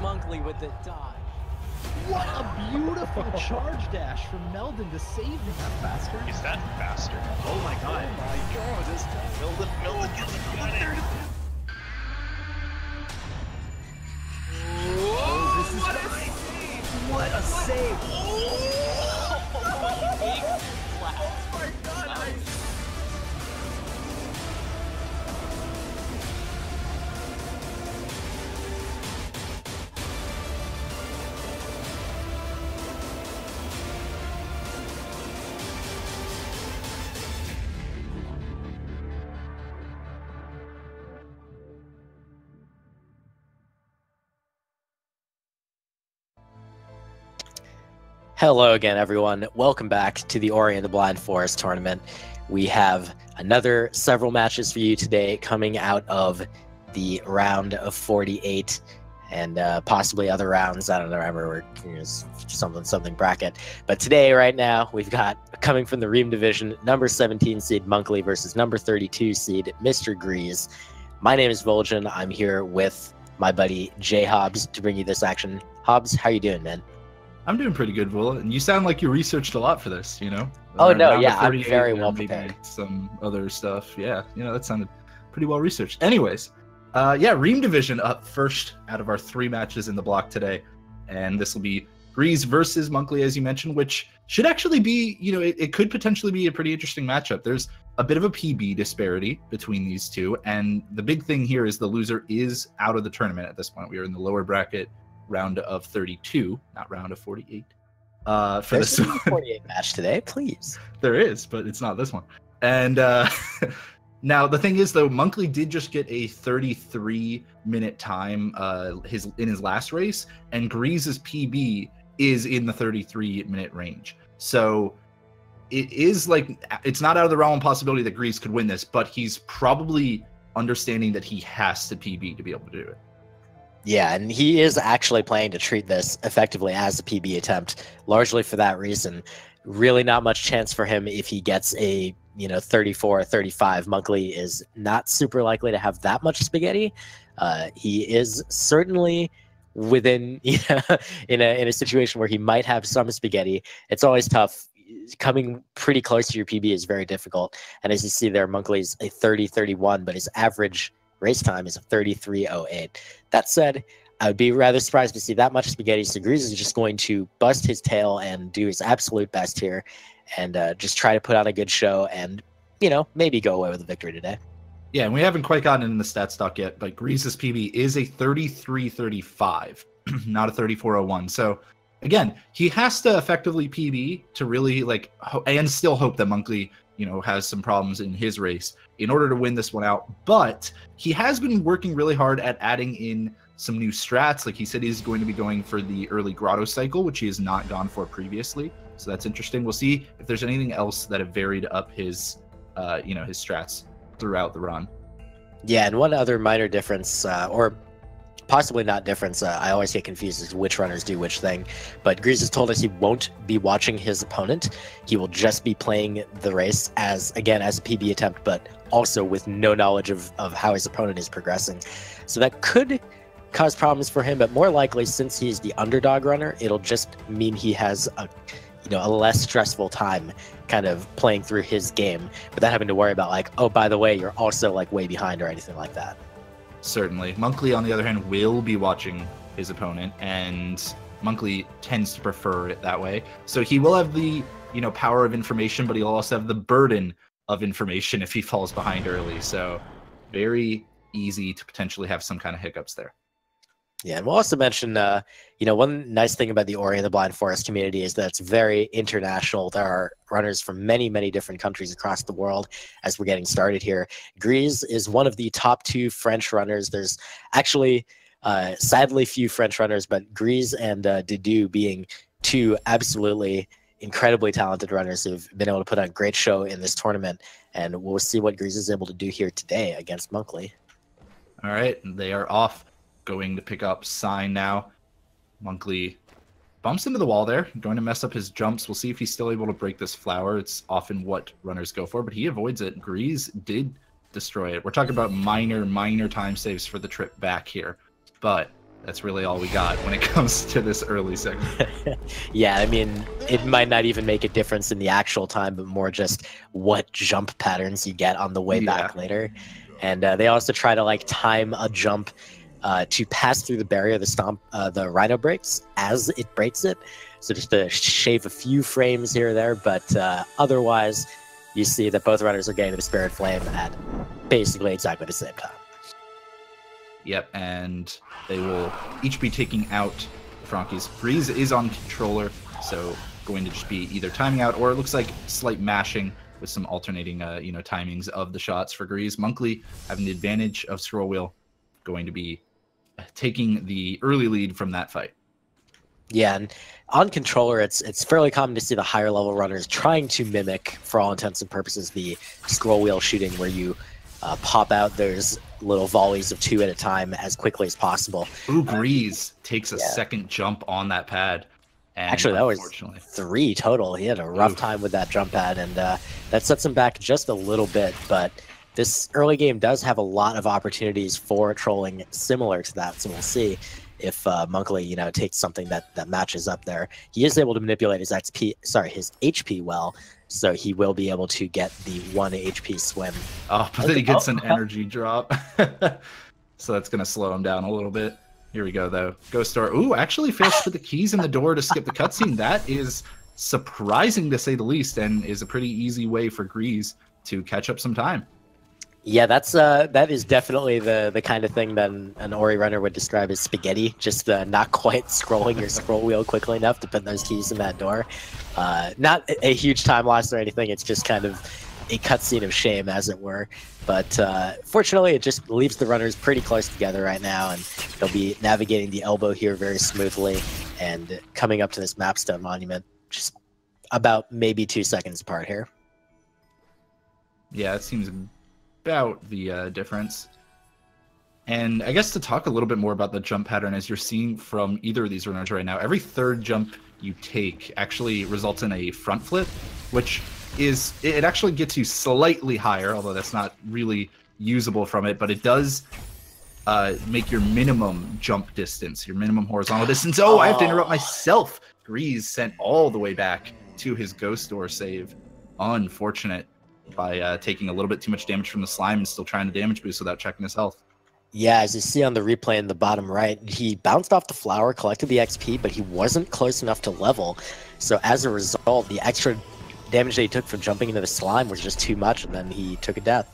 Monkley with the dodge. What a beautiful charge dash from Meldon to save him. That faster? Is that faster? Oh my god. Oh my god. Meldon gets it. Oh, this is what a save! Oh, big clap. Oh my god! Hello again, everyone. Welcome back to the Ori and the Blind Forest tournament. We have another several matches for you today coming out of the round of 48 and possibly other rounds. I don't know, remember, something bracket. But today, right now, we've got, coming from the Ream division, number 17 seed Monkley versus number 32 seed MrGreeZ. My name is Vol'jin. I'm here with my buddy Jay Hobbs to bring you this action. Hobbs, how you doing, man? I'm doing pretty good, Will, and you sound like you researched a lot for this, you know? Oh, no, Round yeah, of I'm 38 very and well maybe prepared. some other stuff. Yeah, you know, that sounded pretty well researched. Anyways, yeah, Ream Division up first out of our 3 matches in the block today. And this will be MrGreeZ versus Monkley, as you mentioned, which should actually be, you know, it could potentially be a pretty interesting matchup. There's a bit of a PB disparity between these two. And the big thing here is the loser is out of the tournament at this point. We are in the lower bracket round of 32, not round of 48. For There's this a 48 match today, please. There is, but it's not this one. And now the thing is, though, Monkley did just get a 33-minute time in his last race, and MrGreez's PB is in the 33-minute range. So it is like, it's not out of the realm of possibility that MrGreeZ could win this, but he's probably understanding that he has to PB to be able to do it. Yeah, and he is actually planning to treat this effectively as a PB attempt, largely for that reason. Really not much chance for him if he gets a, 34 or 35. Monkley is not super likely to have that much spaghetti. He is certainly within, in a situation where he might have some spaghetti. It's always tough. Coming pretty close to your PB is very difficult. And as you see there, Monkley's a 30-31, but his average race time is a 33:08. That said, I would be rather surprised to see that much spaghetti. So MrGreeZ is just going to bust his tail and do his absolute best here and just try to put on a good show and, maybe go away with a victory today. Yeah, and we haven't quite gotten in the stat stock yet, but MrGreez's PB is a 33:35, not a 34:01. So again, he has to effectively PB to really and still hope that Monkley has some problems in his race in order to win this one out. But he has been working really hard at adding in some new strats. Like he said, he's going to be going for the early grotto cycle, which he has not gone for previously. So that's interesting. We'll see if there's anything else that have varied up his, his strats throughout the run. Yeah, and one other minor difference, or possibly not difference, I always get confused as which runners do which thing, but MrGreeZ has told us he won't be watching his opponent. He will just be playing the race as a PB attempt, but also with no knowledge of how his opponent is progressing. So that could cause problems for him, but more likely, since he's the underdog runner, it'll just mean he has a less stressful time kind of playing through his game without having to worry about oh, by the way, you're also way behind or anything like that. Certainly. Monkley, on the other hand, will be watching his opponent, and Monkley tends to prefer it that way. So he will have the, power of information, but he'll also have the burden of information if he falls behind early. So very easy to potentially have some kind of hiccups there. Yeah, and we'll also mention, one nice thing about the Ori and the Blind Forest community is that it's very international. There are runners from many, many different countries across the world as we're getting started here. MrGreeZ is one of the top 2 French runners. There's actually, sadly, few French runners, but MrGreeZ and Dudu being 2 absolutely incredibly talented runners who've been able to put on a great show in this tournament. And we'll see what MrGreeZ is able to do here today against Monkley. All right, they are off. Going to pick up Sign now. Monkley bumps into the wall there, going to mess up his jumps. We'll see if he's still able to break this flower. It's often what runners go for, but he avoids it. MrGreeZ did destroy it. We're talking about minor time saves for the trip back here, but That's really all we got when it comes to this early segment. Yeah, I mean, it might not even make a difference in the actual time, but more just what jump patterns you get on the way back later. And they also try to like time a jump to pass through the barrier the Rhino breaks as it breaks it. So just to shave a few frames here or there, but otherwise, you see that both runners are getting the Spirit Flame at basically exactly the same time. Yep, and they will each be taking out Frankies. MrGreeZ is on controller, so going to just be either timing out, or it looks like slight mashing with some alternating, timings of the shots for MrGreeZ. Monkley having the advantage of scroll wheel, going to be taking the early lead from that fight. Yeah, and on controller, it's fairly common to see the higher level runners trying to mimic, for all intents and purposes, the scroll wheel shooting where you pop out those little volleys of 2 at a time as quickly as possible. Ooh, MrGreeZ takes a second jump on that pad. And actually, that was 3 total. He had a rough time with that jump pad, and that sets him back just a little bit. But this early game does have a lot of opportunities for trolling similar to that, so we'll see if Monkley, takes something that matches up there. He is able to manipulate his HP well, so he will be able to get the 1 HP swim. Oh, but then he gets an energy drop. So that's going to slow him down a little bit. Here we go, though. Ghost Star. Ooh, actually fails to put the keys in the door to skip the cutscene. That is surprising, to say the least, and is a pretty easy way for MrGreeZ to catch up some time. Yeah, that is definitely the kind of thing that an Ori runner would describe as spaghetti, just not quite scrolling your scroll wheel quickly enough to put those keys in that door. Not a huge time loss or anything, it's just kind of a cutscene of shame, as it were. But fortunately, it just leaves the runners pretty close together right now, and they'll be navigating the elbow here very smoothly and coming up to this Mapstone Monument just about maybe 2 seconds apart here. Yeah, it seems about the difference. And I guess to talk a little bit more about the jump pattern, as you're seeing from either of these runners right now, every third jump you take actually results in a front flip, which is, it actually gets you slightly higher, although that's not really usable from it, but it does make your minimum jump distance, your minimum horizontal distance. Oh, I have to interrupt myself. MrGreeZ sent all the way back to his Ghost Door save. Unfortunate, by taking a little bit too much damage from the slime and still trying to damage boost without checking his health. Yeah, as you see on the replay in the bottom right, he bounced off the flower, collected the XP, but he wasn't close enough to level. So as a result, the extra damage that he took from jumping into the slime was just too much, and then he took a death.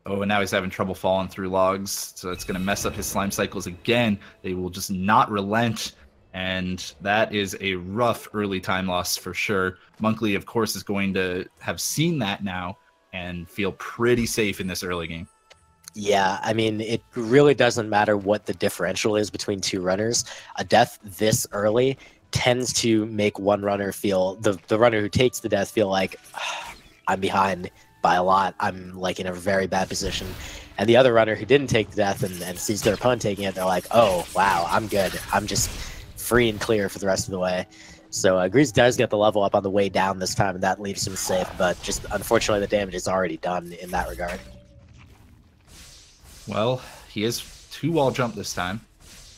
Oh, and now he's having trouble falling through logs, so it's going to mess up his slime cycles again. They will just not relent, and that is a rough early time loss for sure. Monkley, of course, is going to have seen that now and feel pretty safe in this early game. Yeah, I mean, it really doesn't matter what the differential is between two runners. A death this early tends to make one runner feel, the runner who takes the death feel like, I'm behind by a lot. I'm like in a very bad position. And the other runner who didn't take the death and sees their opponent taking it, they're like, oh, wow, I'm good. I'm just free and clear for the rest of the way. So MrGreeZ does get the level up on the way down this time, and that leaves him safe. But just unfortunately, the damage is already done in that regard. Well, he is 2-wall jump this time.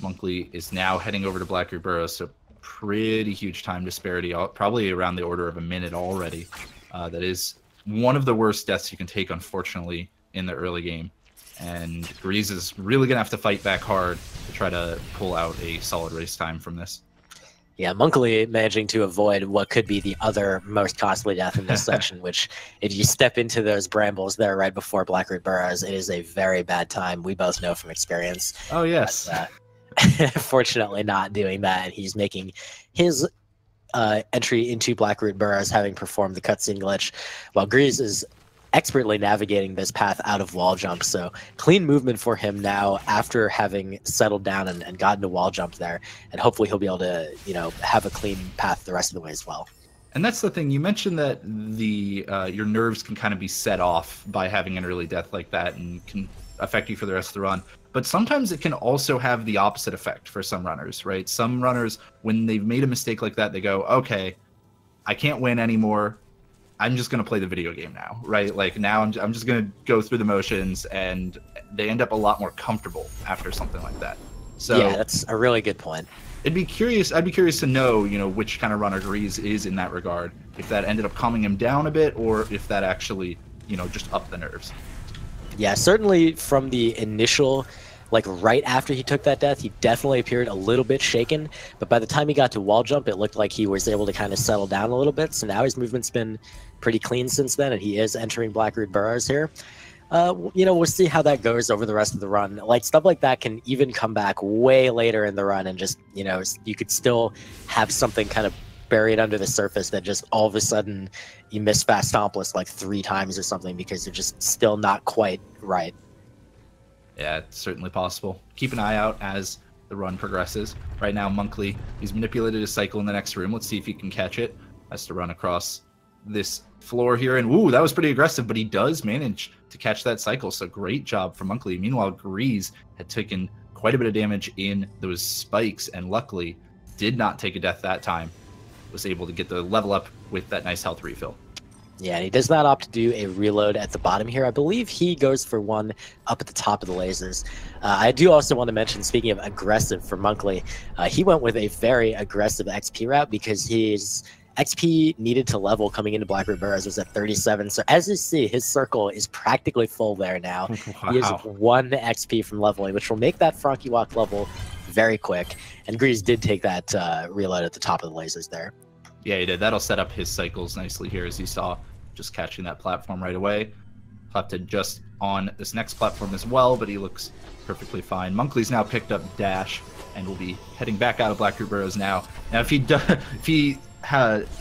Monkley is now heading over to Blackroot Burrows, so pretty huge time disparity, probably around the order of a minute already. That is one of the worst deaths you can take, unfortunately, in the early game. And MrGreeZ is really going to have to fight back hard to try to pull out a solid race time from this. Yeah, Monkley managing to avoid what could be the other most costly death in this section, which if you step into those brambles there right before Blackroot Burrows, it is a very bad time. We both know from experience. Oh, yes. But, fortunately not doing that, and he's making his entry into Blackroot Burrows having performed the cutscene glitch, while MrGreeZ is expertly navigating this path out of wall jump. So clean movement for him now after having settled down and gotten to wall jump there, and hopefully he'll be able to, have a clean path the rest of the way as well. And that's the thing, you mentioned that the your nerves can kind of be set off by having an early death like that and can affect you for the rest of the run. But sometimes it can also have the opposite effect for some runners, right? Some runners, when they've made a mistake like that, they go, okay, I can't win anymore. I'm just going to play the video game now, right? Like now I'm just going to go through the motions, and they end up a lot more comfortable after something like that. So yeah, that's a really good point. I'd be curious to know, which kind of runner GreeZ is in that regard. If that ended up calming him down a bit, or if that actually, just upped the nerves. Yeah, certainly from the initial, like right after he took that death, he definitely appeared a little bit shaken. But by the time he got to wall jump, it looked like he was able to kind of settle down a little bit. So now his movement's been pretty clean since then, and he is entering Blackroot Burrows here. We'll see how that goes over the rest of the run. Like, stuff like that can even come back way later in the run, and just, you could still have something kind of buried under the surface that just all of a sudden you miss fast stompless like 3 times or something because you're just still not quite right. Yeah, it's certainly possible. Keep an eye out as the run progresses. Right now, Monkley, he's manipulated his cycle in the next room. Let's see if he can catch it. Has to run across this floor here, and ooh, that was pretty aggressive, but he does manage to catch that cycle, so great job from Monkley. Meanwhile, GreeZ had taken quite a bit of damage in those spikes, and luckily did not take a death that time. Was able to get the level up with that nice health refill. Yeah, and he does not opt to do a reload at the bottom here. I believe he goes for one up at the top of the lasers. I do also want to mention, speaking of aggressive for Monkley, he went with a very aggressive XP route because his XP needed to level coming into Blackroot Burrows was at 37. So as you see, his circle is practically full there now. Wow. He is 1 XP from leveling, which will make that Frankie Walk level very quick. And GreeZ did take that reload at the top of the lasers there. Yeah, he did. That'll set up his cycles nicely here, as you saw, just catching that platform right away. Plotted just on this next platform as well, but he looks perfectly fine. Monkley's now picked up dash and will be heading back out of Blackroot Burrows now. Now, if he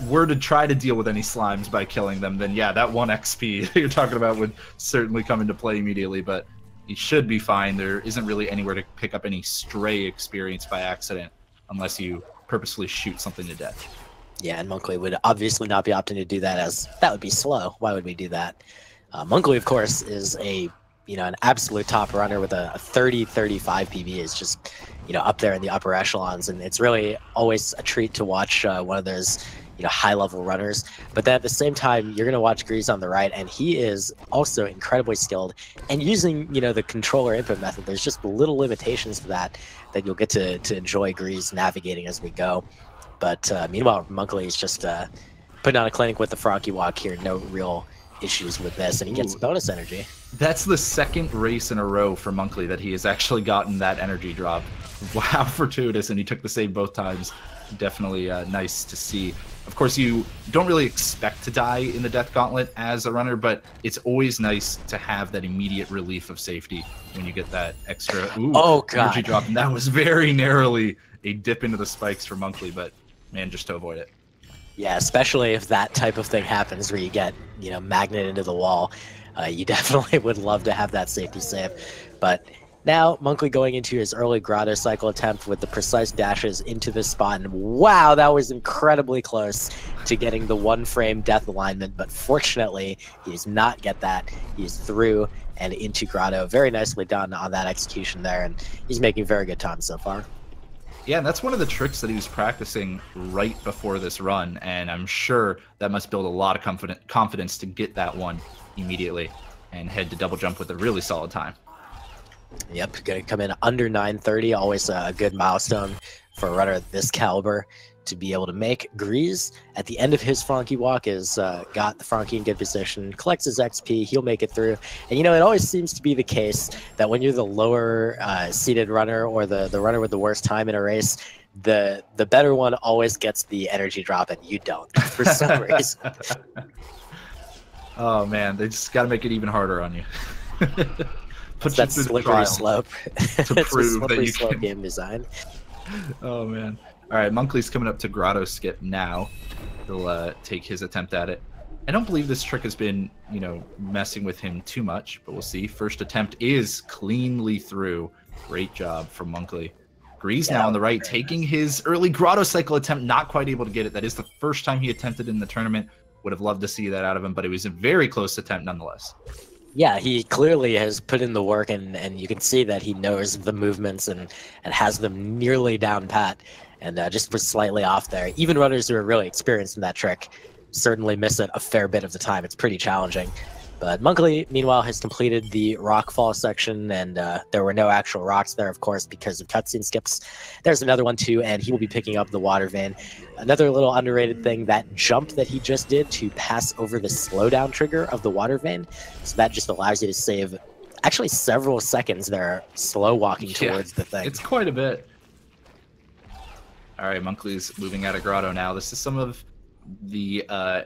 were to try to deal with any slimes by killing them, then yeah, that 1 XP you're talking about would certainly come into play immediately, but he should be fine. There isn't really anywhere to pick up any stray experience by accident unless you purposefully shoot something to death. Yeah, and Monkley would obviously not be opting to do that, as that would be slow. Why would we do that? Monkley, of course, is an absolute top runner with a 30-35 PB. Is just, up there in the upper echelons, and it's really always a treat to watch one of those, high-level runners. But then at the same time, you're going to watch GreeZ on the right, and he is also incredibly skilled. And using, the controller input method, there's just little limitations to that you'll get to enjoy GreeZ navigating as we go. But meanwhile, Monkley is just putting on a clinic with the Frankie Walk here. No real issues with this, and he gets bonus energy. That's the 2nd race in a row for Monkley that he has actually gotten that energy drop. Wow, fortuitous, and he took the save both times. Definitely nice to see. Of course, you don't really expect to die in the Death Gauntlet as a runner, but it's always nice to have that immediate relief of safety when you get that extra energy drop. And that was very narrowly a dip into the spikes for Monkley, but man, just to avoid it. Yeah, especially if that type of thing happens where you get, magnet into the wall. You definitely would love to have that safety save. But now, Monkley going into his early grotto cycle attempt with the precise dashes into this spot. And wow, that was incredibly close to getting the 1-frame death alignment. But fortunately, he does not get that. He's through and into grotto. Very nicely done on that execution there. And he's making very good time so far. Yeah, and that's one of the tricks that he was practicing right before this run, and I'm sure that must build a lot of confidence to get that one immediately and head to double jump with a really solid time. Yep, going to come in under 930, always a good milestone for a runner of this caliber to be able to make. GreeZ, at the end of his Frankie Walk, is got the Frankie in good position, collects his XP, he'll make it through. And it always seems to be the case that when you're the lower seated runner or the runner with the worst time in a race, the better one always gets the energy drop and you don't, for some reason. Oh man, they just got to make it even harder on you. Put that slippery slope. To prove that you slope can. Game design. Oh man. All right, Monkley's coming up to grotto skip now. He'll take his attempt at it. I don't believe this trick has been, messing with him too much, but we'll see. First attempt is cleanly through. Great job from Monkley. GreeZ now on the right, taking his early grotto cycle attempt, not quite able to get it. That is the first time he attempted in the tournament. Would have loved to see that out of him, but it was a very close attempt nonetheless. Yeah, he clearly has put in the work, and you can see that he knows the movements and has them nearly down pat. And just was slightly off there. Even runners who are really experienced in that trick certainly miss it a fair bit of the time. It's pretty challenging. But Monkley, meanwhile, has completed the rock fall section, and there were no actual rocks there, of course, because of cutscene skips. There's another one, too, and he will be picking up the water vein. Another little underrated thing, that jump that he just did to pass over the slowdown trigger of the water vein. So that just allows you to save actually several seconds there, slow walking towards the thing. It's quite a bit. All right, Monkley's moving out of Grotto now. This is some of the, I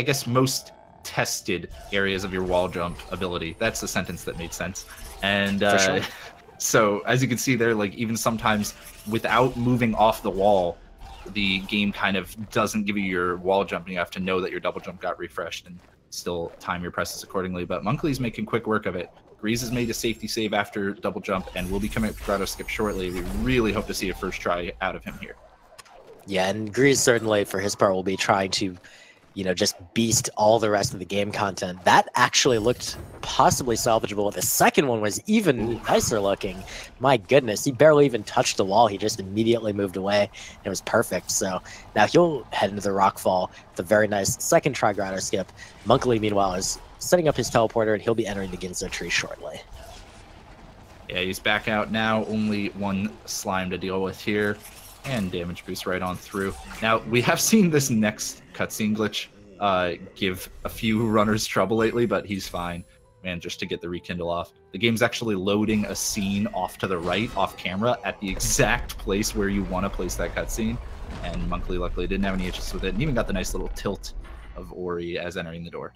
guess, most tested areas of your wall jump ability. That's the sentence that made sense. And sure. So as you can see there, like even sometimes without moving off the wall, the game kind of doesn't give you your wall jump, and you have to know that your double jump got refreshed and still time your presses accordingly. But Monkley's making quick work of it. MrGreeZ has made a safety save after double jump and will be coming up with Grotto skip shortly. We really hope to see a first try out of him here. Yeah, and MrGreeZ certainly, for his part, will be trying to, just beast all the rest of the game content. That actually looked possibly salvageable. The second one was even nicer looking. My goodness, he barely even touched the wall. He just immediately moved away, and it was perfect. So now he'll head into the rock fall with a very nice second try Grotto skip. Monkley, meanwhile, is setting up his teleporter, and he'll be entering the Ginso tree shortly. Yeah, he's back out now. Only one slime to deal with here. And damage boost right on through. Now, we have seen this next cutscene glitch give a few runners trouble lately, but he's fine. Man, just to get the rekindle off. The game's actually loading a scene off to the right, off camera, at the exact place where you want to place that cutscene. And Monkley luckily didn't have any issues with it, and even got the nice little tilt of Ori as entering the door.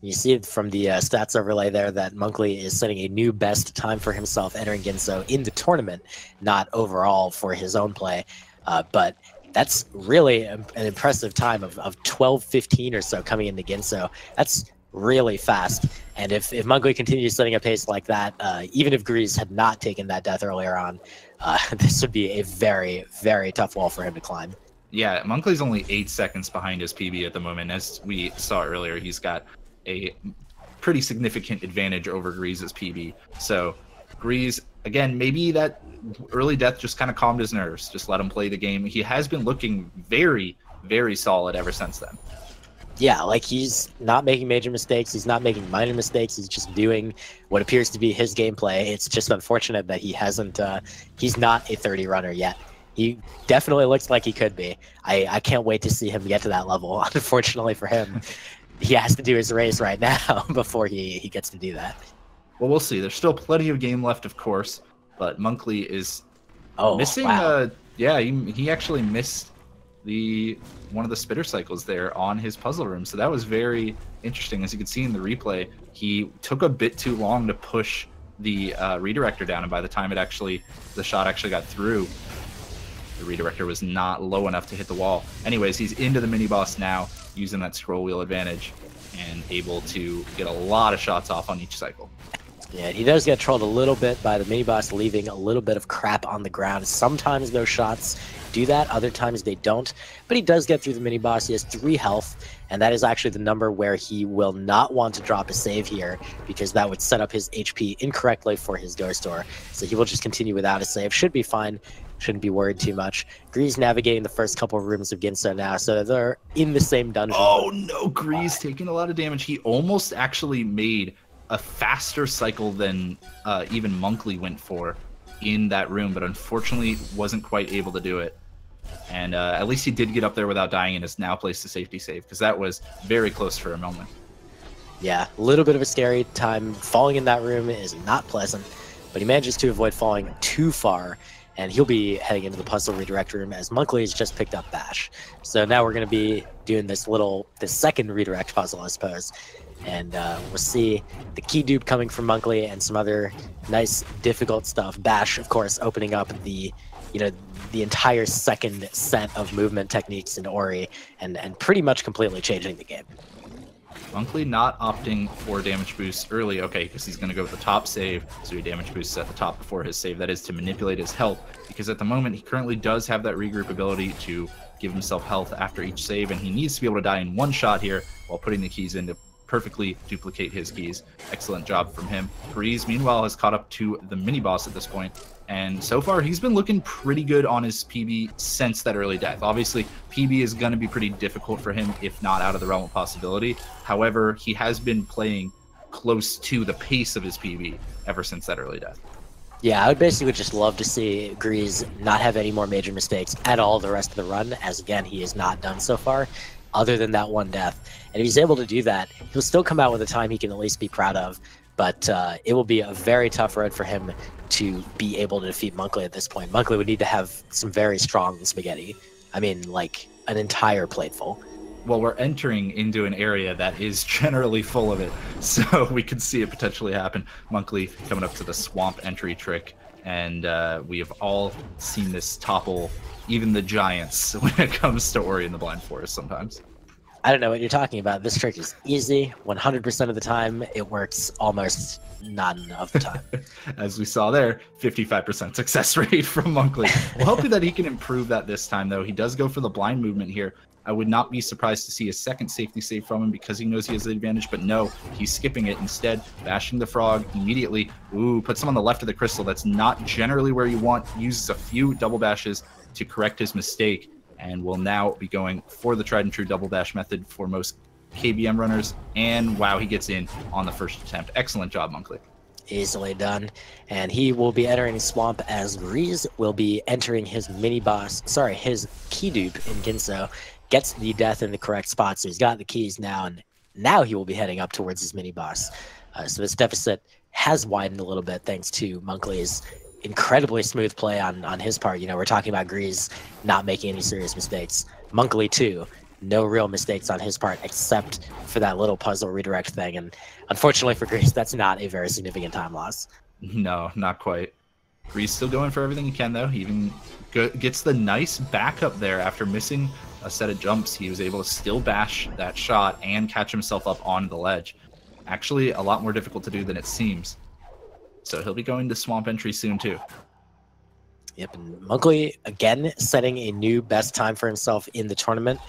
You see from the stats overlay there that Monkley is setting a new best time for himself entering Ginso in the tournament, not overall for his own play. But that's really an impressive time of 12:15 or so coming into Ginso. That's really fast. And if Monkley continues setting a pace like that, even if MrGreeZ had not taken that death earlier on, this would be a very, very tough wall for him to climb. Yeah, Monkley's only 8 seconds behind his PB at the moment. As we saw earlier, he's got a pretty significant advantage over MrGreeZ's PB. So MrGreeZ, again, maybe that early death just kind of calmed his nerves. Just let him play the game. He has been looking very, very solid ever since then. Yeah, like he's not making major mistakes. He's not making minor mistakes. He's just doing what appears to be his gameplay. It's just unfortunate that he hasn't, he's not a 30 runner yet. He definitely looks like he could be. I can't wait to see him get to that level. Unfortunately for him, he has to do his race right now before he gets to do that. Well, we'll see. There's still plenty of game left, of course, but Monkley is missing. Wow. Yeah, he actually missed one of the spitter cycles there on his puzzle room. So that was very interesting. As you can see in the replay, he took a bit too long to push the redirector down, and by the time the shot actually got through, the redirector was not low enough to hit the wall. Anyways, he's into the mini boss now, using that scroll wheel advantage, and able to get a lot of shots off on each cycle. Yeah, he does get trolled a little bit by the mini boss, leaving a little bit of crap on the ground. Sometimes those shots do that, other times they don't, but he does get through the mini boss. He has 3 health, and that is actually the number where he will not want to drop a save here, because that would set up his HP incorrectly for his ghost door. So he will just continue without a save. Should be fine. Shouldn't be worried too much. MrGreeZ navigating the first couple of rooms of Ginso now, so they're in the same dungeon. Oh no, MrGreeZ taking a lot of damage. He almost actually made a faster cycle than even Monkley went for in that room, but unfortunately wasn't quite able to do it. And at least he did get up there without dying, and has now placed a safety save, because that was very close for a moment. Yeah, a little bit of a scary time. Falling in that room is not pleasant, but he manages to avoid falling too far, and he'll be heading into the puzzle redirect room as Monkley has just picked up Bash. So now we're going to be doing this second redirect puzzle, I suppose. And we'll see the key dupe coming from Monkley and some other nice, difficult stuff. Bash, of course, opening up the entire second set of movement techniques in Ori, and pretty much completely changing the game. Monkley not opting for damage boost early, okay, because he's going to go with the top save, so he damage boosts at the top before his save. That is to manipulate his health, because at the moment he currently does have that regroup ability to give himself health after each save, and he needs to be able to die in one shot here while putting the keys in to perfectly duplicate his keys. Excellent job from him. MrGreeZ, meanwhile, has caught up to the mini-boss at this point, and so far he's been looking pretty good on his PB since that early death. Obviously, PB is going to be pretty difficult for him, if not out of the realm of possibility. However, he has been playing close to the pace of his PB ever since that early death. Yeah, I would basically just love to see MrGreeZ not have any more major mistakes at all the rest of the run, as again, he has not done so far, other than that one death. And if he's able to do that, he'll still come out with a time he can at least be proud of, but it will be a very tough road for him to be able to defeat Monkley at this point. Monkley would need to have some very strong spaghetti. I mean, like, an entire plateful. Well, we're entering into an area that is generally full of it, so we could see it potentially happen. Monkley coming up to the swamp entry trick, and we have all seen this topple even the giants when it comes to Ori and the Blind Forest sometimes. I don't know what you're talking about. This trick is easy. 100% of the time, it works almost none of the time. As we saw there, 55% success rate from Monkley. Well, hopefully that he can improve that this time, though. He does go for the blind movement here. I would not be surprised to see a second safety save from him because he knows he has the advantage, but no, he's skipping it. Instead, bashing the frog immediately. Ooh, puts him on the left of the crystal. That's not generally where you want. Uses a few double bashes to correct his mistake, and will now be going for the tried and true double dash method for most KBM runners. And wow, he gets in on the first attempt. Excellent job, Monkley. Easily done. And he will be entering Swamp as MrGreeZ will be entering his mini-boss, sorry, his key dupe in Ginso. Gets the death in the correct spot, so he's got the keys now, and now he will be heading up towards his mini-boss. So this deficit has widened a little bit thanks to Monkley's incredibly smooth play on his part. You know, we're talking about MrGreeZ not making any serious mistakes. Monkley, too. No real mistakes on his part, except for that little puzzle redirect thing. And unfortunately for MrGreeZ, that's not a very significant time loss. No, not quite. MrGreeZ still going for everything he can, though. He even gets the nice backup there after missing a set of jumps. He was able to still bash that shot and catch himself up on the ledge. Actually, a lot more difficult to do than it seems. So he'll be going to swamp entry soon, too. Yep, and Monkley, again, setting a new best time for himself in the tournament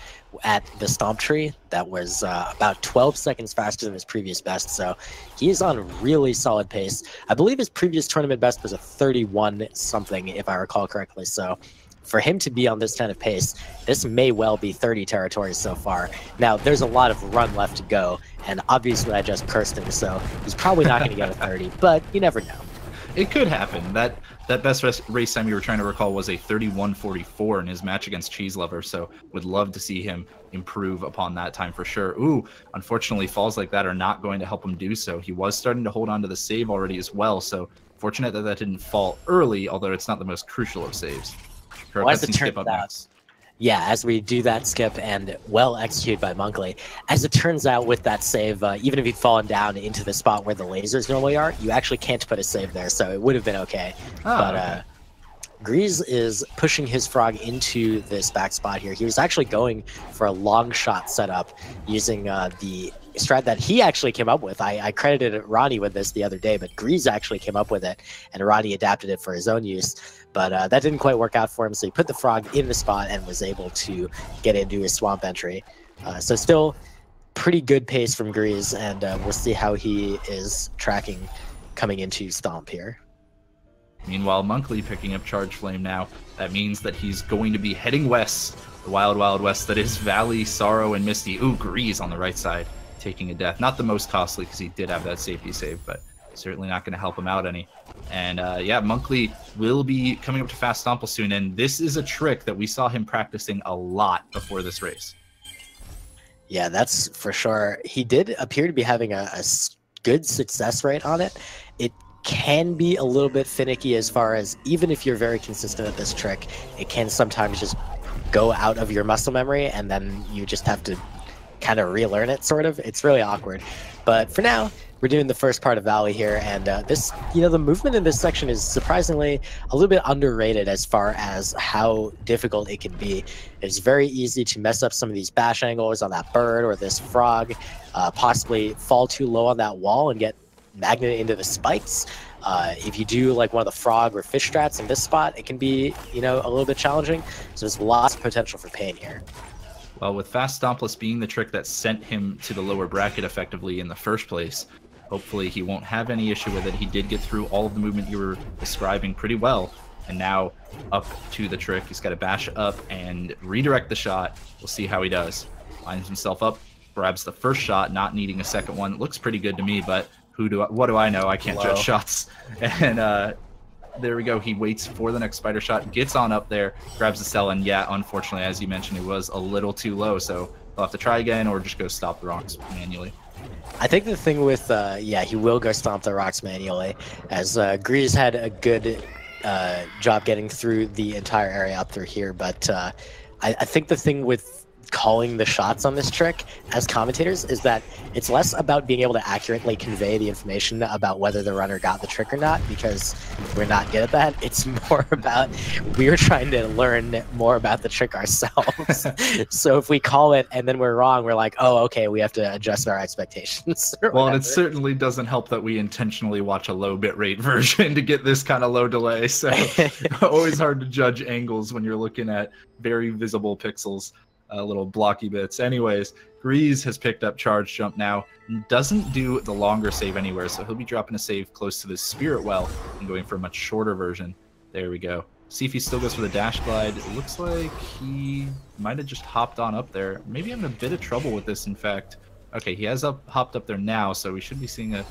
at the Stomp Tree. That was about 12 seconds faster than his previous best, so he is on really solid pace. I believe his previous tournament best was a 31-something, if I recall correctly, so for him to be on this kind of pace, this may well be 30 territory so far. Now, there's a lot of run left to go, and obviously I just cursed him, so he's probably not going to get a 30, but you never know. It could happen. That best race time you were trying to recall was a 31:44 in his match against Cheese Lover, so would love to see him improve upon that time for sure. Ooh, unfortunately, falls like that are not going to help him do so. He was starting to hold on to the save already as well, so fortunate that that didn't fall early, although it's not the most crucial of saves. Well, as it turns out, yeah, as we do that skip and well executed by Monkley, as it turns out with that save, even if he'd fallen down into the spot where the lasers normally are, you actually can't put a save there, so it would have been okay. But MrGreeZ is pushing his frog into this back spot here. He was actually going for a long shot setup using the strat that he actually came up with. I credited Ronnie with this the other day, but MrGreeZ actually came up with it, and Ronnie adapted it for his own use. But that didn't quite work out for him, so he put the frog in the spot and was able to get into his swamp entry. So still pretty good pace from MrGreeZ, and we'll see how he is tracking coming into Stomp here. Meanwhile, Monkley picking up Charge Flame now. That means that he's going to be heading west, the wild, wild west that is Valley, Sorrow, and Misty. Ooh, MrGreeZ on the right side, taking a death. Not the most costly because he did have that safety save, but certainly not going to help him out any. And yeah, Monkley will be coming up to Fast Stomple soon, and this is a trick that we saw him practicing a lot before this race. Yeah, that's for sure. He did appear to be having a good success rate on it. It can be a little bit finicky as far as, even if you're very consistent at this trick, it can sometimes just go out of your muscle memory, and then you just have to kind of relearn it, sort of. It's really awkward. But for now, we're doing the first part of Valley here, and this, you know, the movement in this section is surprisingly a little bit underrated as far as how difficult it can be. It's very easy to mess up some of these bash angles on that bird or this frog, possibly fall too low on that wall and get magneted into the spikes. If you do like one of the frog or fish strats in this spot, it can be, you know, a little bit challenging. So there's lots of potential for pain here. Well, with Fast Stompless being the trick that sent him to the lower bracket effectively in the first place, hopefully he won't have any issue with it. He did get through all of the movement you were describing pretty well. And now up to the trick. He's got to bash up and redirect the shot. We'll see how he does. Lines himself up, grabs the first shot, not needing a second one. Looks pretty good to me, but what do I know? I can't judge shots. And there we go. He waits for the next spider shot, gets on up there, grabs the cell, and yeah, unfortunately, as you mentioned, it was a little too low, so he'll have to try again or just go stop the rocks manually. I think the thing with, yeah, he will go stomp the rocks manually, as MrGreeZ had a good job getting through the entire area up through here, but I think the thing with calling the shots on this trick as commentators is that it's less about being able to accurately convey the information about whether the runner got the trick or not, because we're not good at that. It's more about we're trying to learn more about the trick ourselves. So if we call it and then we're wrong, we're like, oh, okay, we have to adjust our expectations. Well, and it certainly doesn't help that we intentionally watch a low bitrate version to get this kind of low delay. So always hard to judge angles when you're looking at very visible pixels. Little blocky bits. Anyways, MrGreeZ has picked up charge jump now. Doesn't do the longer save anywhere, so he'll be dropping a save close to the spirit well and going for a much shorter version. There we go. See if he still goes for the dash glide. It looks like he might have just hopped on up there. Maybe having a bit of trouble with this, in fact. Okay, he has hopped up there now, so we should be seeing a...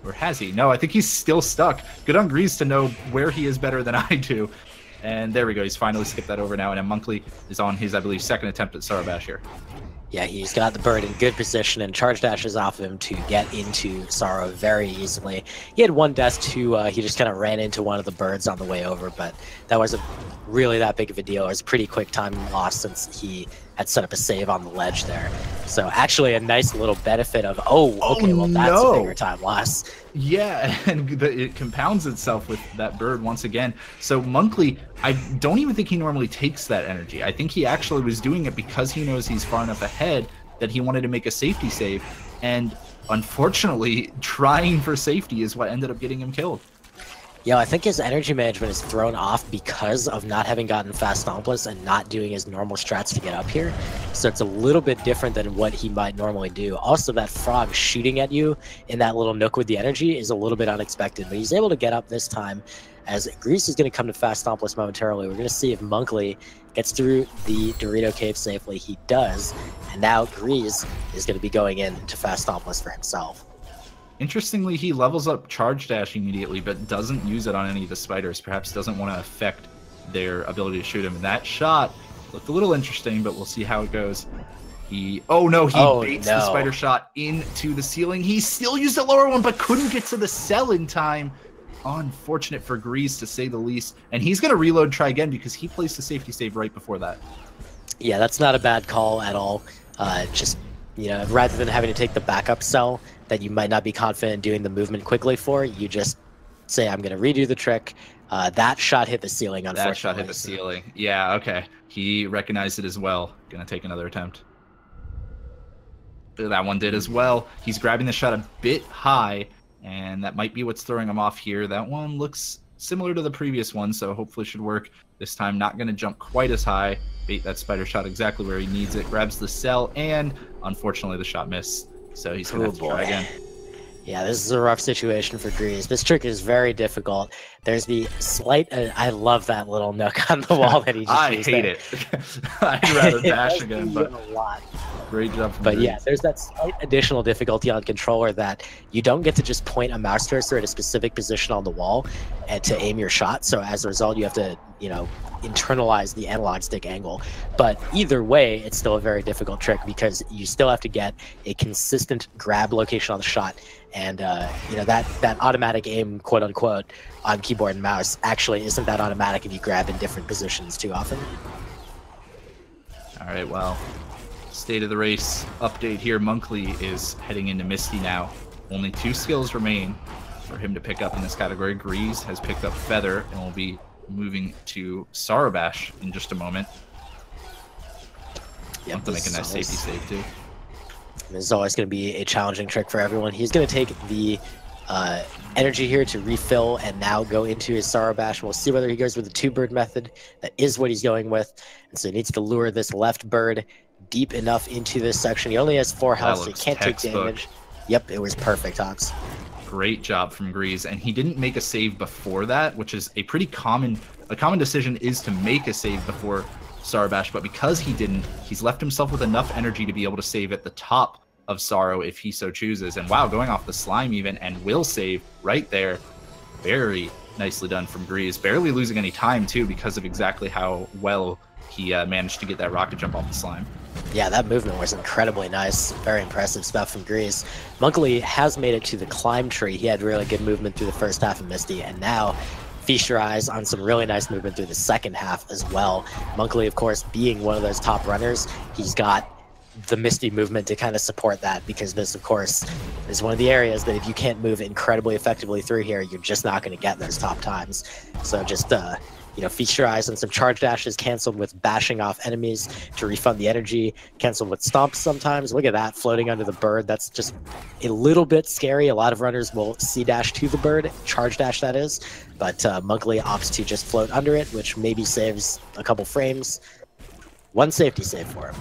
Or has he? No, I think he's still stuck. Good on MrGreeZ to know where he is better than I do. And there we go. He's finally skipped that over now. And Monkley is on his, I believe, second attempt at Sarabash here. Yeah, he's got the bird in good position and charge dashes off of him to get into Sorrow very easily. He had one death too. He just kind of ran into one of the birds on the way over, but that wasn't really that big of a deal. It was a pretty quick time loss since he had set up a save on the ledge there. So actually a nice little benefit of, okay, well, that's a bigger time loss. Yeah, and it compounds itself with that bird once again. So Monkley, I don't even think he normally takes that energy. I think he actually was doing it because he knows he's far enough ahead that he wanted to make a safety save. And unfortunately, trying for safety is what ended up getting him killed. Yeah, I think his energy management is thrown off because of not having gotten Fast Stompless and not doing his normal strats to get up here. So it's a little bit different than what he might normally do. Also, that frog shooting at you in that little nook with the energy is a little bit unexpected, but he's able to get up this time. As MrGreeZ is going to come to Fast Stompless momentarily, we're going to see if Monkley gets through the Dorito Cave safely. He does, and now MrGreeZ is going to be going in to Fast Stompless for himself. Interestingly, he levels up charge dash immediately, but doesn't use it on any of the spiders. Perhaps doesn't want to affect their ability to shoot him. And that shot looked a little interesting, but we'll see how it goes. He baits the spider shot into the ceiling. He still used the lower one, but couldn't get to the cell in time. Unfortunate for MrGreeZ, to say the least. And he's going to reload and try again because he placed a safety save right before that. Yeah, that's not a bad call at all. Just, you know, rather than having to take the backup cell that you might not be confident in doing the movement quickly for, you just say, I'm going to redo the trick. That shot hit the ceiling, unfortunately. That shot hit the ceiling. Yeah, okay. He recognized it as well. Going to take another attempt. That one did as well. He's grabbing the shot a bit high, and that might be what's throwing him off here. That one looks similar to the previous one, so hopefully should work. This time not going to jump quite as high. Bait that spider shot exactly where he needs it. Grabs the cell, and unfortunately the shot missed. So he's going to have to try again. Yeah, this is a rough situation for MrGreeZ. This trick is very difficult. There's the slight... I love that little nook on the wall that he just used. I hate it. I'd rather dash again, but... a lot. Great job from But MrGreeZ. yeah, there's that slight additional difficulty on controller that you don't get to just point a mouse cursor at a specific position on the wall and to aim your shot. So as a result, you have to, you know, internalize the analog stick angle. But either way, it's still a very difficult trick because you still have to get a consistent grab location on the shot. And, you know, that automatic aim, quote unquote, on keyboard and mouse actually isn't that automatic if you grab in different positions too often. All right, well, state of the race update here. Monkley is heading into Misty now. Only 2 skills remain for him to pick up in this category. MrGreeZ has picked up Feather and will be moving to Sarabash in just a moment. Yep, have to make a nice safety save too. This is always going to be a challenging trick for everyone. He's going to take the energy here to refill and now go into his Sarabash. We'll see whether he goes with the 2-bird method. That is what he's going with. And so he needs to lure this left bird deep enough into this section. He only has 4 health, so he can't take damage. Yep, it was perfect, Hops. Great job from MrGreeZ, and he didn't make a save before that, which is a pretty common decision is to make a save before Sarbash, but because he didn't, he's left himself with enough energy to be able to save at the top of Sorrow if he so chooses. And wow, going off the slime even, and will save right there. Very nicely done from MrGreeZ, barely losing any time too because of exactly how well he managed to get that rocket jump off the slime. Yeah, that movement was incredibly nice. Very impressive stuff from MrGreeZ. Monkley has made it to the climb tree. He had really good movement through the first half of Misty, and now feast your eyes on some really nice movement through the second half as well. Monkley, of course, being one of those top runners, he's got the Misty movement to kind of support that, because this, of course, is one of the areas that if you can't move incredibly effectively through here, you're just not going to get those top times. So just feast your eyes on some charge dashes canceled with bashing off enemies to refund the energy, canceled with stomps sometimes. Look at that, floating under the bird. That's just a little bit scary. A lot of runners will C-dash to the bird, charge dash that is, but Monkley opts to just float under it, which maybe saves a couple frames. One safety save for him.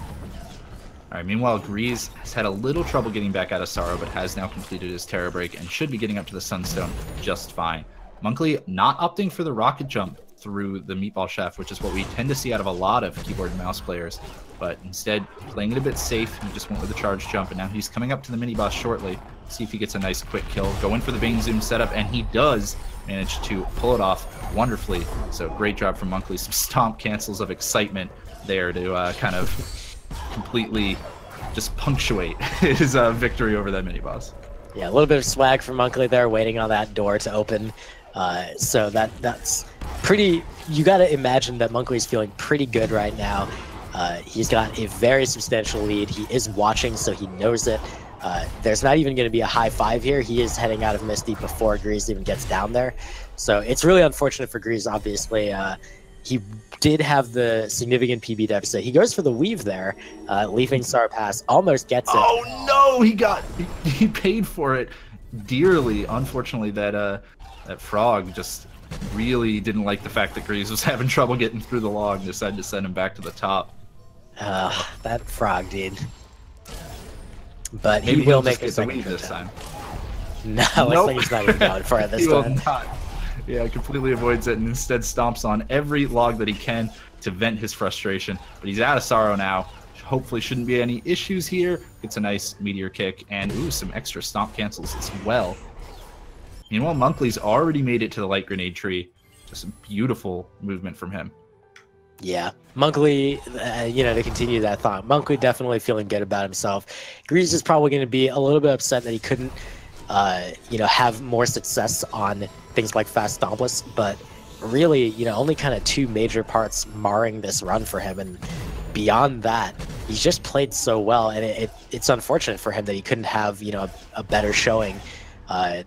All right, meanwhile, MrGreeZ has had a little trouble getting back out of Sorrow, but has now completed his Terror Break and should be getting up to the Sunstone just fine. Monkley not opting for the rocket jump through the meatball shaft, which is what we tend to see out of a lot of keyboard and mouse players, but instead playing it a bit safe. He just went with the charge jump, and now he's coming up to the mini boss shortly. See if he gets a nice quick kill. Go in for the Bane Zoom setup, and he does manage to pull it off wonderfully. So great job from Monkley. Some stomp cancels of excitement there to kind of completely just punctuate his victory over that mini boss. Yeah, a little bit of swag from Monkley there, waiting on that door to open. So that's pretty. You got to imagine that Monkley's feeling pretty good right now. He's got a very substantial lead. He is watching, so he knows it. There's not even going to be a high five here. He is heading out of Misty before MrGreeZ even gets down there. So it's really unfortunate for MrGreeZ, obviously. He did have the significant PB deficit. He goes for the weave there, leaving Sarpass, almost gets it. Oh no, he paid for it dearly. Unfortunately, that frog just really didn't like the fact that MrGreeZ was having trouble getting through the log and decided to send him back to the top. That frog, dude. But maybe he will make a second weave this time. No, looks like he's not even going for it this he time. Will not. Yeah, completely avoids it and instead stomps on every log that he can to vent his frustration. But he's out of Sorrow now. Hopefully shouldn't be any issues here. Gets a nice meteor kick and some extra stomp cancels as well. Meanwhile, Monkley's already made it to the light grenade tree. Just a beautiful movement from him. Yeah, Monkley, to continue that thought, Monkley definitely feeling good about himself. MrGreeZ is probably going to be a little bit upset that he couldn't, have more success on things like fast stompless, but really, only kind of 2 major parts marring this run for him, and beyond that, he's just played so well, and it's unfortunate for him that he couldn't have, a better showing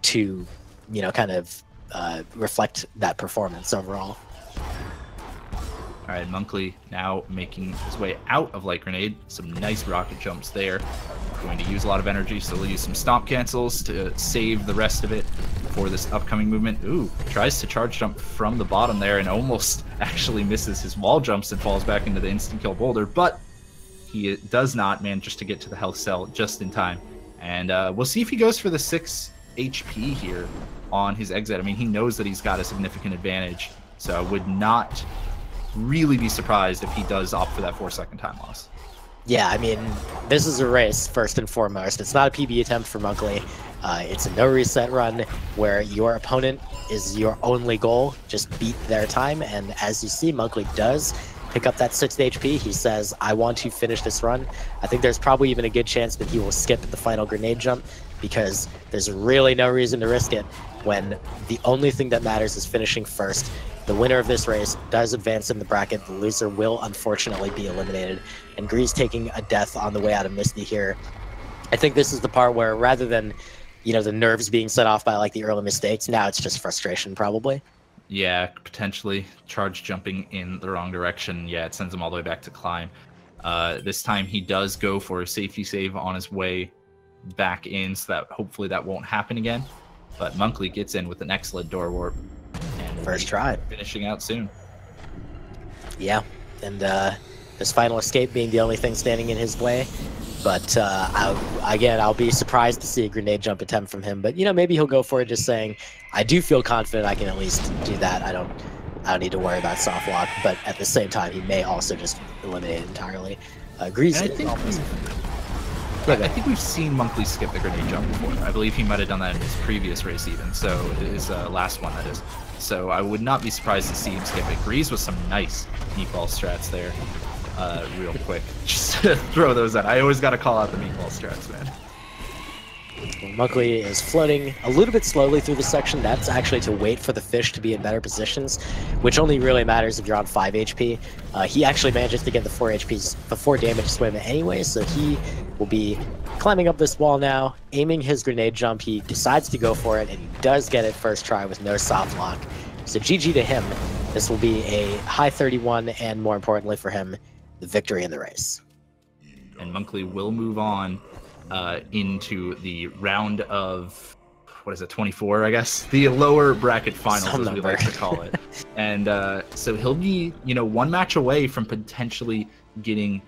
to, reflect that performance overall. All right, Monkley now making his way out of Light Grenade. Some nice rocket jumps there. Going to use a lot of energy, so he'll use some stomp cancels to save the rest of it for this upcoming movement. Ooh, tries to charge jump from the bottom there and almost actually misses his wall jumps and falls back into the instant kill boulder, but he does not manage to get to the health cell just in time. And we'll see if he goes for the 6 HP here on his exit. I mean, he knows that he's got a significant advantage, so I would not really be surprised if he does opt for that 4-second time loss. Yeah, I mean, this is a race, first and foremost. It's not a PB attempt for Monkley. It's a no reset run where your opponent is your only goal. Just beat their time, and as you see, Monkley does pick up that 6 HP. He says, I want to finish this run. I think there's probably even a good chance that he will skip the final grenade jump, because there's really no reason to risk it when the only thing that matters is finishing first. The winner of this race does advance in the bracket. The loser will unfortunately be eliminated. And MrGreeZ taking a death on the way out of Misty here. I think this is the part where, rather than, the nerves being set off by like the early mistakes, now it's just frustration probably. Yeah, potentially charge jumping in the wrong direction. Yeah, it sends him all the way back to climb. This time he does go for a safety save on his way back in, so that hopefully that won't happen again. But Monkley gets in with an excellent door warp. And First try. Finishing out soon. Yeah, and This final escape being the only thing standing in his way. But I'll be surprised to see a grenade jump attempt from him. But, you know, maybe he'll go for it just saying, I do feel confident I can at least do that. I don't need to worry about soft lock. But at the same time, he may also just eliminate it entirely. GreeZ, I think we've seen Monkley skip the grenade jump before. I believe he might have done that in his previous race even, so his last one, that is. So I would not be surprised to see him skip it. GreeZ with some nice meatball strats there, real quick. Just to throw those out. I always got to call out the meatball strats, man. Monkley is floating a little bit slowly through the section. That's actually to wait for the fish to be in better positions, which only really matters if you're on 5 HP. He actually manages to get the 4 damage swim anyway, so he will be climbing up this wall now, aiming his grenade jump. He decides to go for it, and he does get it first try with no soft lock. So GG to him. This will be a high 31, and more importantly for him, the victory in the race. And Monkley will move on into the round of, what is it, 24, I guess? The lower bracket finals, as we like to call it. And so he'll be, you know, one match away from potentially getting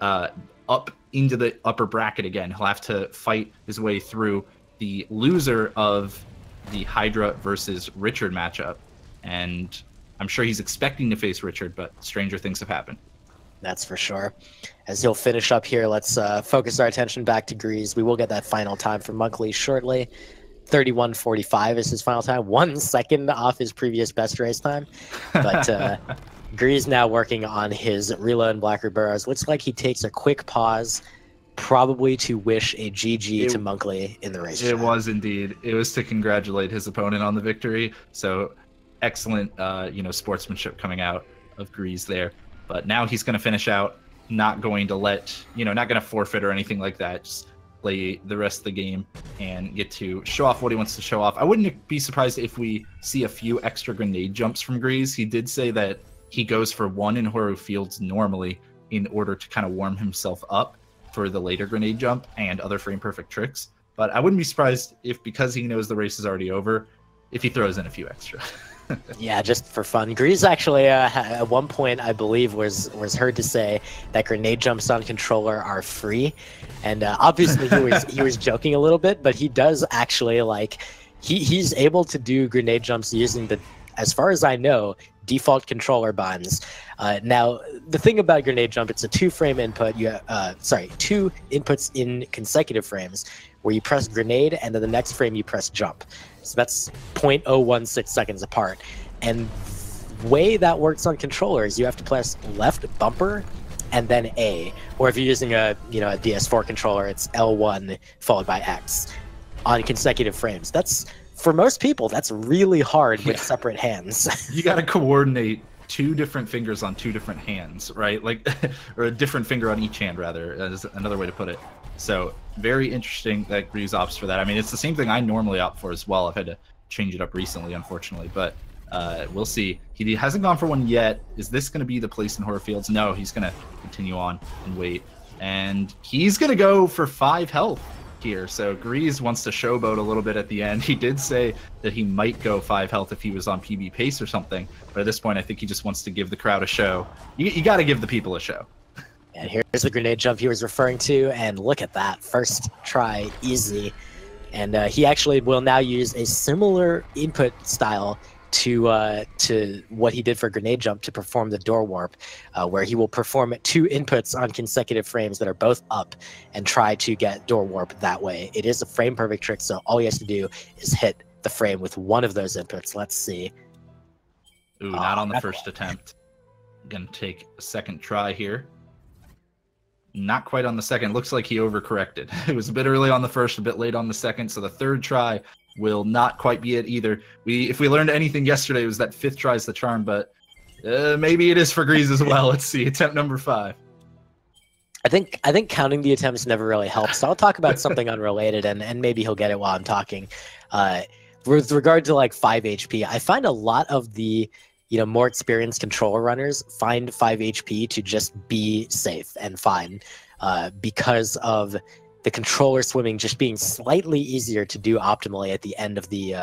up into the upper bracket again. He'll have to fight his way through the loser of the Hydra versus Richard matchup. And I'm sure he's expecting to face Richard, but stranger things have happened. That's for sure. As he'll finish up here, let's focus our attention back to GreeZ. We will get that final time from Monkley shortly. 31:45 is his final time. 1 second off his previous best race time. But GreeZ now working on his reload in Blackroot Burrows. Looks like he takes a quick pause, probably to wish a GG to Monkley in the race. It was indeed. It was to congratulate his opponent on the victory. So excellent, you know, sportsmanship coming out of GreeZ there. But now he's going to finish out, not going to let, you know, not going to forfeit or anything like that. Just play the rest of the game and get to show off what he wants to show off. I wouldn't be surprised if we see a few extra grenade jumps from GreeZ. He did say that he goes for 1 in Horror Fields normally in order to kind of warm himself up for the later grenade jump and other frame perfect tricks. But I wouldn't be surprised if, because he knows the race is already over, if he throws in a few extra. Yeah, just for fun. GreeZ actually, at one point, I believe, was heard to say that grenade jumps on controller are free, and obviously he was joking a little bit, but he does actually, like, he's able to do grenade jumps using the, as far as I know, default controller buttons. Now, the thing about grenade jump, it's a 2-frame input. You 2 inputs in consecutive frames, where you press grenade and then the next frame you press jump. So that's 0.016 seconds apart. And the way that works on controllers, you have to press left bumper and then A. Or if you're using a DS4 controller, it's L1 followed by X on consecutive frames. That's, for most people, that's really hard with separate hands. You got to coordinate 2 different fingers on 2 different hands, right? Like, or a different finger on each hand, rather, is another way to put it. So very interesting that GreeZ opts for that. I mean, it's the same thing I normally opt for as well. I've had to change it up recently, unfortunately, but we'll see. He hasn't gone for one yet. Is this going to be the place in Horror Fields? No, he's going to continue on and wait. And he's going to go for 5 health here. So GreeZ wants to showboat a little bit at the end. He did say that he might go 5 health if he was on PB pace or something. But at this point, I think he just wants to give the crowd a show. You got to give the people a show. And here's the grenade jump he was referring to, and look at that. First try, easy. And he actually will now use a similar input style to what he did for grenade jump to perform the door warp, where he will perform 2 inputs on consecutive frames that are both up and try to get door warp that way. It is a frame perfect trick, so all he has to do is hit the frame with one of those inputs. Let's see. Ooh, not on the first attempt. Gonna take a second try here. Not quite on the second. Looks like he overcorrected. It was a bit early on the first, a bit late on the second, so the third try will not quite be it either. If we learned anything yesterday, it was that 5th try is the charm, but maybe it is for GreeZ as well. Let's see, attempt number 5. I think counting the attempts never really helps. So I'll talk about something unrelated, and maybe he'll get it while I'm talking. With regard to like 5 HP, I find a lot of the more experienced controller runners find 5 HP to just be safe and fine, because of the controller swimming just being slightly easier to do optimally at the end of the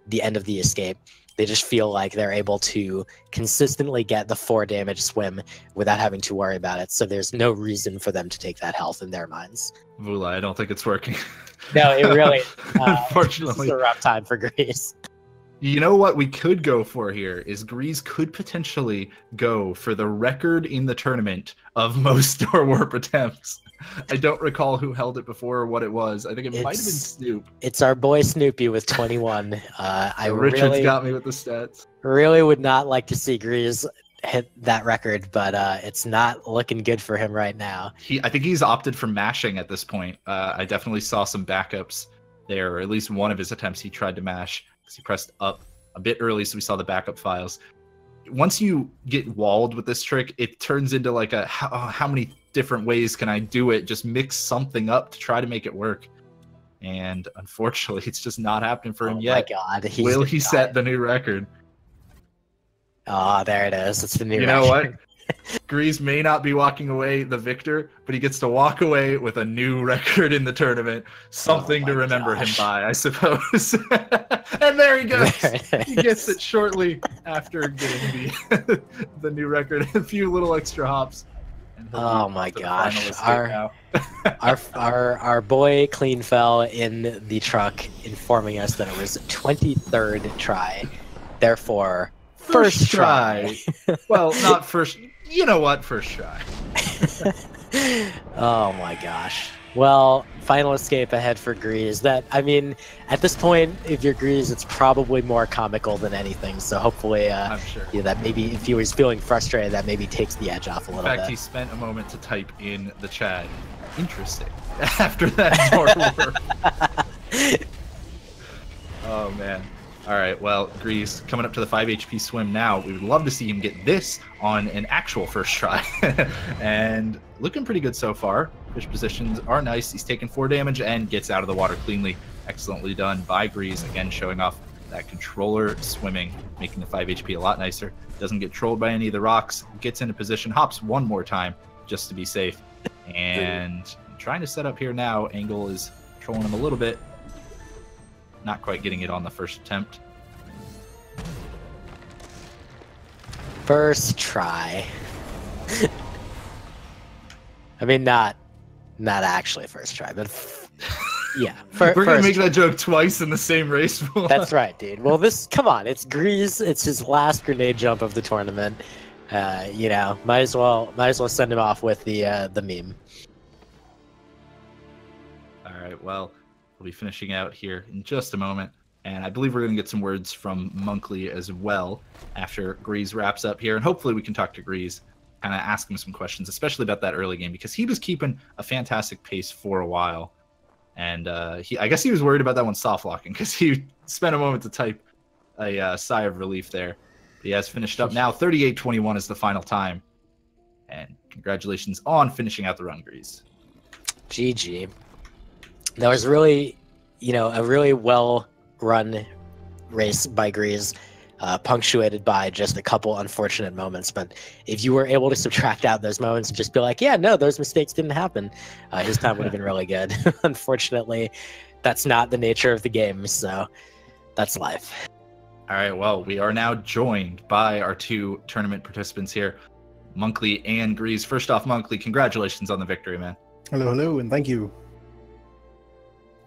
the end of the escape. They just feel like they're able to consistently get the 4 damage swim without having to worry about it. So there's no reason for them to take that health in their minds. Vula, I don't think it's working. No, it really, Unfortunately. this is a rough time for GreeZ. You know what we could go for here is GreeZ could potentially go for the record in the tournament of most door warp attempts. I don't recall who held it before or what it was. I think it might have been Snoop. It's our boy Snoopy with 21. Richard's got me with the stats. Really would not like to see GreeZ hit that record, but it's not looking good for him right now. I think he's opted for mashing at this point. I definitely saw some backups there, or at least one of his attempts he tried to mash because he pressed up a bit early, so we saw the backup files. Once you get walled with this trick, it turns into like a how many different ways can I do it? Just mix something up to try to make it work. And unfortunately, it's just not happening for him yet. Oh my God. Will he set the new record? Oh, there it is. It's the new record. You know what? GreeZ may not be walking away the victor, but he gets to walk away with a new record in the tournament. Something to remember him by, I suppose. And there he goes. He gets it shortly after getting the new record. A few little extra hops. Oh my gosh. Our boy Clean fell in the truck, informing us that it was 23rd try. Therefore, first try. Well, not first. You know what? First try. Oh my gosh. Well, final escape ahead for GreeZ. That, I mean, at this point, if you're GreeZ, it's probably more comical than anything. So hopefully, I'm sure. Yeah, that maybe if he was feeling frustrated, that maybe takes the edge off a little bit. In fact, he spent a moment to type in the chat. Interesting. After that door work. Oh man. All right, well, GreeZ coming up to the 5 HP swim now. We would love to see him get this on an actual first try. And looking pretty good so far. Fish positions are nice. He's taking 4 damage and gets out of the water cleanly. Excellently done by GreeZ. Again, showing off that controller swimming, making the 5 HP a lot nicer. Doesn't get trolled by any of the rocks. Gets into position, hops one more time just to be safe. And trying to set up here now. Angle is trolling him a little bit. Not quite getting it on the first attempt. First try. I mean, not actually first try, but yeah. We're gonna make that joke twice in the same race. That's right, dude. Well, come on, it's GreeZ. It's his last grenade jump of the tournament. You know, might as well send him off with the meme. All right, well. We'll be finishing out here in just a moment, and I believe we're going to get some words from Monkley as well after GreeZ wraps up here, and hopefully we can talk to GreeZ, kind of ask him some questions, especially about that early game, because he was keeping a fantastic pace for a while, and I guess he was worried about that one soft locking, because he spent a moment to type a sigh of relief there. But he has finished up now. 38:21 is the final time, and congratulations on finishing out the run, GreeZ. GG. That was really, a really well-run race by GreeZ, punctuated by just a couple unfortunate moments. But if you were able to subtract out those moments and just be like, yeah, no, those mistakes didn't happen, his time would have been really good. Unfortunately, that's not the nature of the game, so that's life. All right, well, we are now joined by our 2 tournament participants here, Monkley and GreeZ. First off, Monkley, congratulations on the victory, man. Hello, and thank you.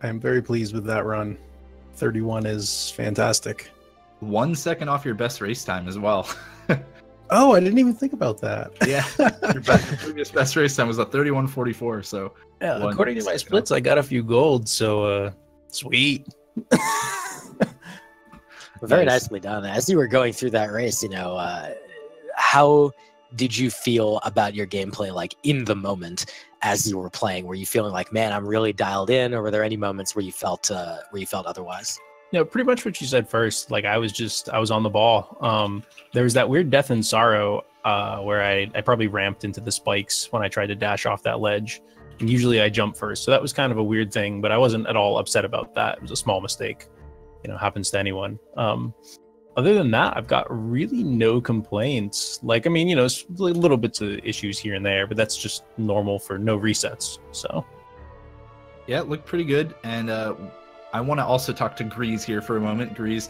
I am very pleased with that run. 31 is fantastic. 1 second off your best race time as well. Oh, I didn't even think about that. Yeah, your previous best race time was a 31:44. So yeah, according to my splits, I got a few golds. So sweet. Very nicely done. As you were going through that race, how did you feel about your gameplay, like in the moment as you were playing? Were you feeling like, man, I'm really dialed in, or were there any moments where you felt otherwise? Yeah, pretty much what you said first. Like I was on the ball. There was that weird Death and Sorrow where I probably ramped into the spikes when I tried to dash off that ledge. And usually I jump first. So that was kind of a weird thing, but I wasn't at all upset about that. It was a small mistake. Happens to anyone. Other than that, I've got really no complaints. Like, I mean, little bits of issues here and there, but that's just normal for no resets. So, yeah, it looked pretty good. And I want to also talk to GreeZ here for a moment. GreeZ,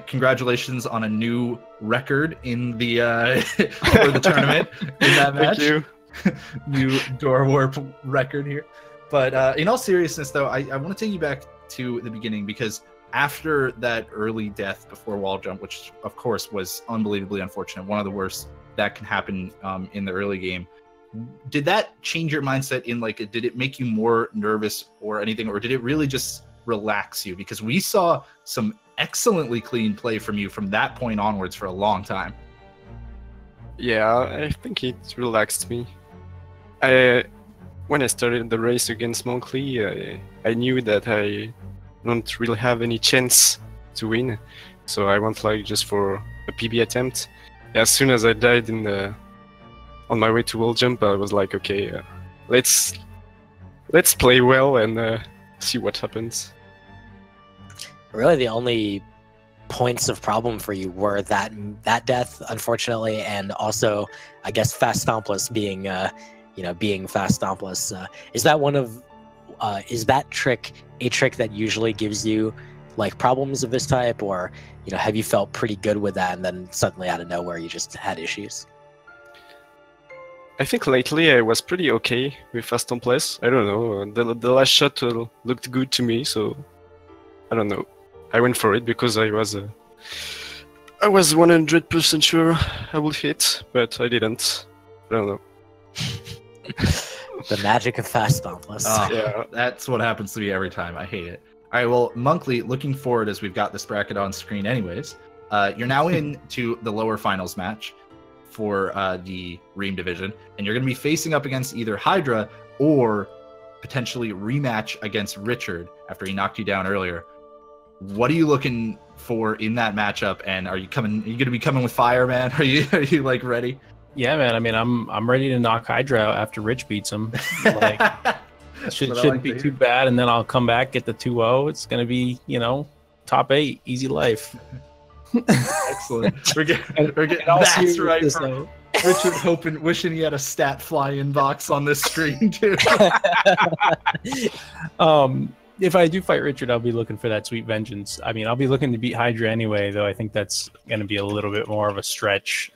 congratulations on a new record in the for the tournament in that match. Thank you. New door warp record here. But in all seriousness, though, I want to take you back to the beginning, because after that early death before wall jump, which of course was unbelievably unfortunate, one of the worst that can happen in the early game, did that change your mindset in, like, did it make you more nervous or anything, or did it really just relax you? Because we saw some excellently clean play from you from that point onwards for a long time. Yeah, I think it relaxed me. When I started the race against Monkley, I knew that I don't really have any chance to win, so I went like just for a PB attempt. As soon as I died on my way to wall jump, I was like, okay, let's play well and see what happens. Really, the only points of problem for you were that death, unfortunately, and also, I guess, Fast Stompless being, being Fast Stompless. Is that is that trick a trick that usually gives you like problems of this type, or have you felt pretty good with that, and then suddenly out of nowhere you just had issues? I think lately I was pretty okay with Fast Stompless. I don't know. The last shot looked good to me, so I don't know. I went for it because I was 100% sure I would hit, but I didn't. I don't know. The magic of Fast Stompless. Oh, Yeah. That's what happens to me every time. I hate it. All right, well, Monkley, looking forward, as we've got this bracket on screen anyways, you're now into the lower finals match for the Ream division, and you're going to be facing up against either Hydra or potentially rematch against Richard after he knocked you down earlier. What are you looking for in that matchup, and are you going to be coming with fire, man? Are you like ready? Yeah, man. I mean, I'm ready to knock Hydra out after Rich beats him. Like, shouldn't be too bad, and then I'll come back, get the 2-0. It's gonna be, top 8, easy life. Excellent. We're getting that's right. From Richard wishing he had a stat fly-in box on this screen too. If I do fight Richard, I'll be looking for that sweet vengeance. I mean, I'll be looking to beat Hydra anyway, though I think that's going to be a little bit more of a stretch.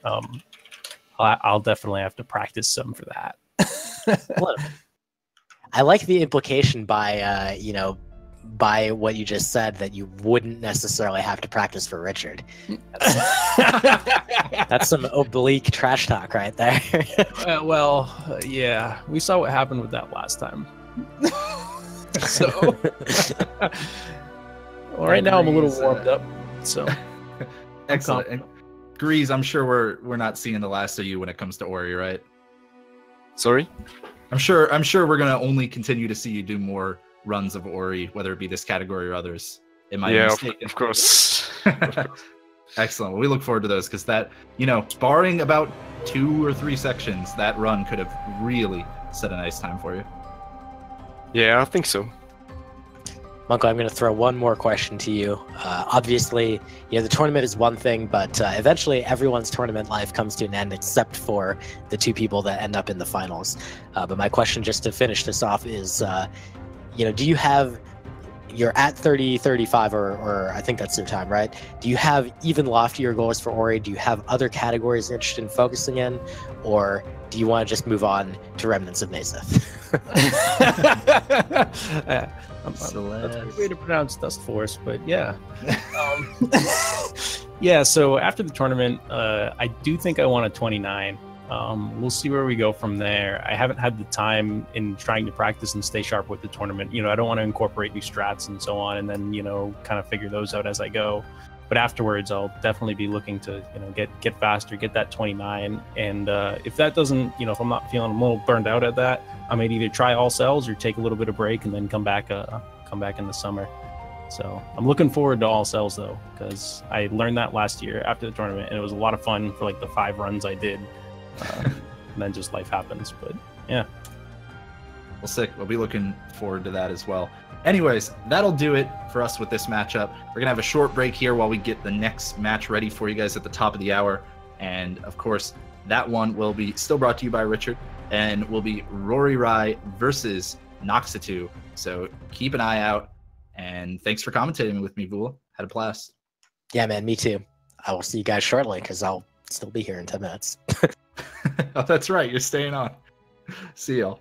I'll definitely have to practice some for that. Well, I like the implication by, by what you just said, that you wouldn't necessarily have to practice for Richard. That's some oblique trash talk right there. Yeah, we saw what happened with that last time. So, well, right now I'm a little warmed up. So, excellent. And GreeZ, I'm sure we're not seeing the last of you when it comes to Ori, right? Sorry? I'm sure we're gonna only continue to see you do more runs of Ori, whether it be this category or others. Am I mistaken? Of course. Excellent. Well, we look forward to those, because that, barring about 2 or 3 sections, that run could have really set a nice time for you. Yeah, I think so. Monkley, I'm going to throw one more question to you. Obviously, the tournament is one thing, but eventually everyone's tournament life comes to an end except for the 2 people that end up in the finals. But my question, just to finish this off, is, do you have, you're at 30, 35, or I think that's your time, right? Do you have even loftier goals for Ori? Do you have other categories you're interested in focusing in? Or do you want to just move on to Remnants of Naseth? That's a way to pronounce Dust Force, but yeah. Yeah, so after the tournament, I do think I want a 29. We'll see where we go from there. I haven't had the time in trying to practice and stay sharp with the tournament. I don't want to incorporate new strats and so on, and then, kind of figure those out as I go. But afterwards, I'll definitely be looking to, get faster, get that 29. And if that doesn't, if I'm not feeling a little burned out at that, I might either try all cells or take a little bit of break and then come back in the summer. So I'm looking forward to all cells though, because I learned that last year after the tournament, and it was a lot of fun for like the 5 runs I did. And then just life happens. But yeah. Well, sick. We'll be looking forward to that as well. Anyways, that'll do it for us with this matchup. We're going to have a short break here while we get the next match ready for you guys at the top of the hour. And, of course, that one will be still brought to you by Richard, and will be Rory Rai versus Noxatu. So keep an eye out And thanks for commentating with me, Vool. Had a blast. Yeah, man, me too. I will see you guys shortly because I'll still be here in 10 minutes. Oh, that's right. You're staying on. See y'all.